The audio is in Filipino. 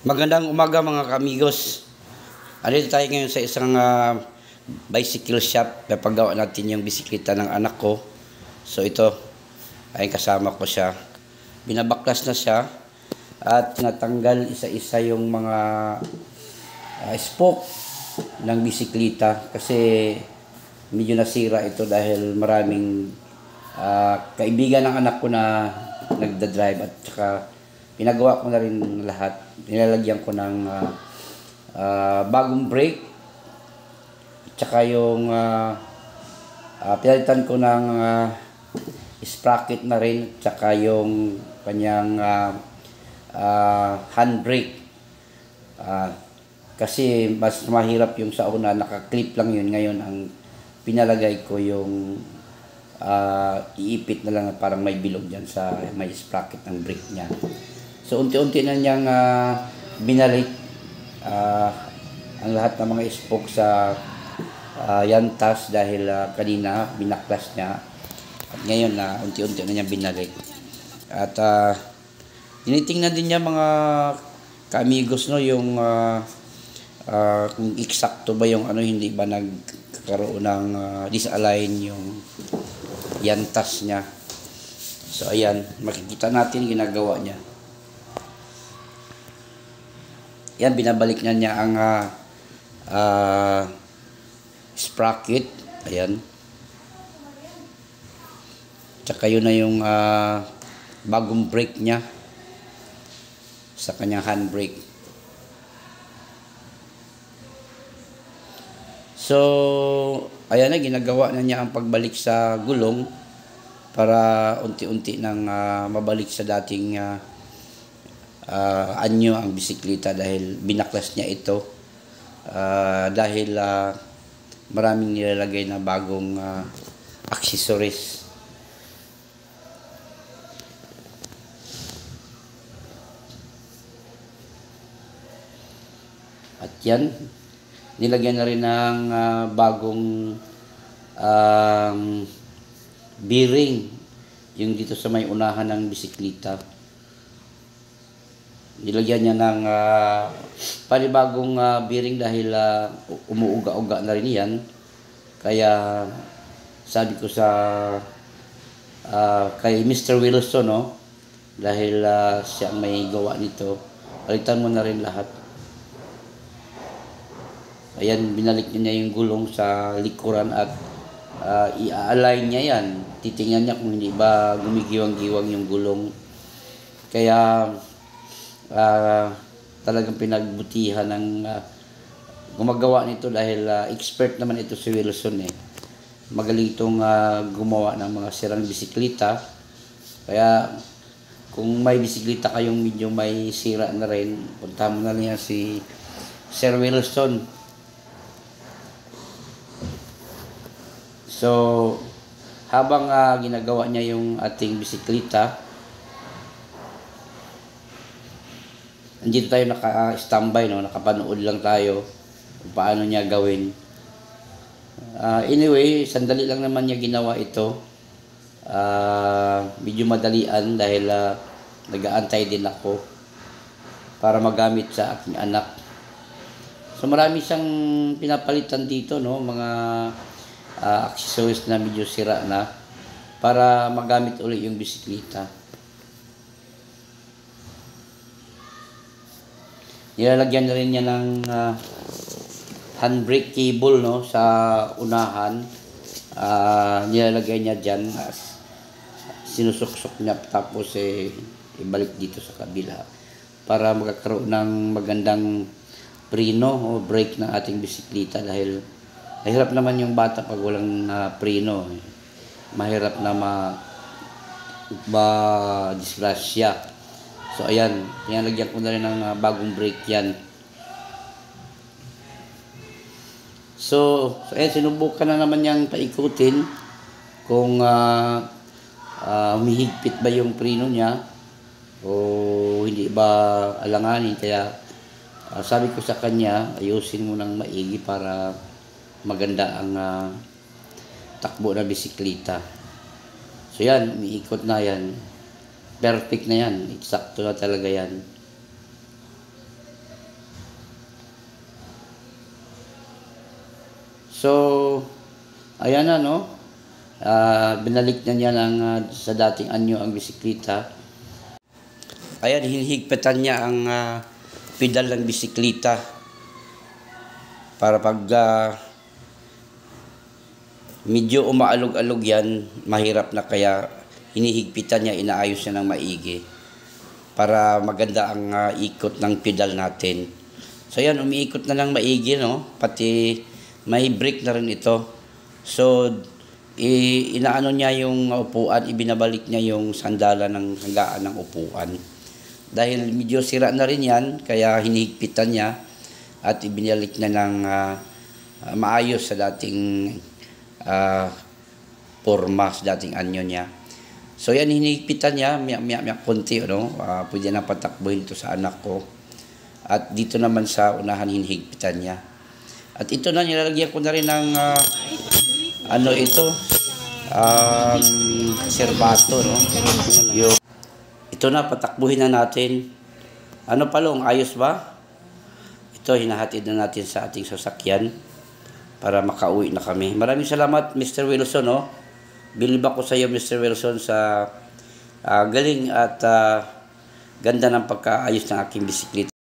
Magandang umaga mga kamigos. Andito tayo ngayon sa isang bicycle shop. Napagawa natin yung bisikleta ng anak ko. So ito ay kasama ko siya. Binabaklas na siya at tinatanggal isa-isa yung mga spoke ng bisikleta kasi medyo nasira ito dahil maraming kaibigan ng anak ko na nagda-drive at saka pinagawa ko na rin lahat. Nilalagyan ko ng bagong brake at saka yung pinalitan ko ng sprocket na rin at saka yung kanyang handbrake. Kasi mas mahirap yung sa una, naka-clip lang yun. Ngayon ang pinalagay ko yung iipit na lang parang may bilog dyan sa may sprocket ng brake niya. So unti-unti na niyang binalik ang lahat ng mga spoke sa yantas dahil kanina binaklas niya at ngayon na unti-unti na niya binalik. At tinitingnan din niya mga kaamigos no yung kung eksakto ba yung hindi ba nagkaroon ng disalign yung yantas niya. So ayan, makikita natin ginagawa niya. Yan, binabalik na niya ang sprocket. Ayan. Tsaka yun na yung bagong brake niya sa kanyang handbrake. So, ayan na, ginagawa na niya ang pagbalik sa gulong para unti-unti nang mabalik sa dating anyo ang bisikleta dahil binaklas niya ito dahil maraming nilalagay na bagong accessories. At yan, nilagyan na rin ng bagong bearing yung dito sa may unahan ng bisikleta. Nilagyan niya ng panibagong bearing dahil umuuga-uga na rin yan. Kaya sabi ko sa kay Mr. Wilson, no, dahil siya ang may gawa nito, palitan mo na rin lahat. Ayan, binalik niya yung gulong sa likuran at i-align niya yan. Titingnan niya kung hindi ba gumigiwang-giwang yung gulong. Kaya talagang pinagbutihan ng gumagawa nito dahil expert naman ito si Wilson eh. Magaling itong gumawa ng mga sirang bisikleta. Kaya kung may bisikleta kayong medyo may sira na rin, punta mo na niya si Sir Wilson. So habang ginagawa niya yung ating bisikleta, andito tayo naka-standby, no? Nakapanood lang tayo kung paano niya gawin. Anyway, sandali lang naman niya ginawa ito. Medyo madalian dahil nag-aantay din ako para magamit sa aking anak. So marami siyang pinapalitan dito, no? Mga accessories na medyo sira na para magamit ulit yung bisikleta. Nilalagyan na rin niya ng handbrake cable, no, sa unahan. Nilalagay niya dyan. Sinusuksok niya tapos ibalik dito sa kabila para magkakaroon ng magandang preno o brake ng ating bisikleta dahil mahirap naman yung bata pag walang preno. Mahirap na disgrasya. So ayan, pinalagyan ko na rin ng bagong brake yan. So ayan, sinubukan na naman niyang paikutin kung humihigpit ba yung preno niya o hindi ba alanganin. Kaya sabi ko sa kanya, ayusin mo ng maigi para maganda ang takbo na bisikleta. So yan, umiikot na yan. Perfect na yan. Eksakto na talaga yan. So, ayan na, no? Binalik na niya sa dating anyo ang bisikleta. Ayan, hinihigpitan niya ang pedal ng bisikleta para pag medyo umaalog-alog yan, mahirap na, kaya hinihigpitan niya, inaayos niya ng maigi para maganda ang ikot ng pedal natin. So yan, umiikot na ng maigi, no? Pati may brake na rin ito. So, inaano niya yung upuan, ibinabalik niya yung sandala ng hanggaan ng upuan. Dahil medyo sira na rin yan, kaya hinihigpitan niya at ibinalik na ng maayos sa dating forma, sa dating anyo niya. So yan, hinihigpitan niya, miyak konti, no? Pwede na patakbuhin ito sa anak ko. At dito naman sa unahan, hinihigpitan niya. At ito na, nilalagyan ko na rin ng serbato, no? Ito na, patakbuhin na natin. Ano Palong, ayos ba? Ito, hinahatid na natin sa ating sasakyan para makauwi na kami. Maraming salamat, Mr. Wilson, no? Bilib ako sa iyo, Mr. Wilson, sa galing at ganda ng pagkaayos ng aking bisikleta.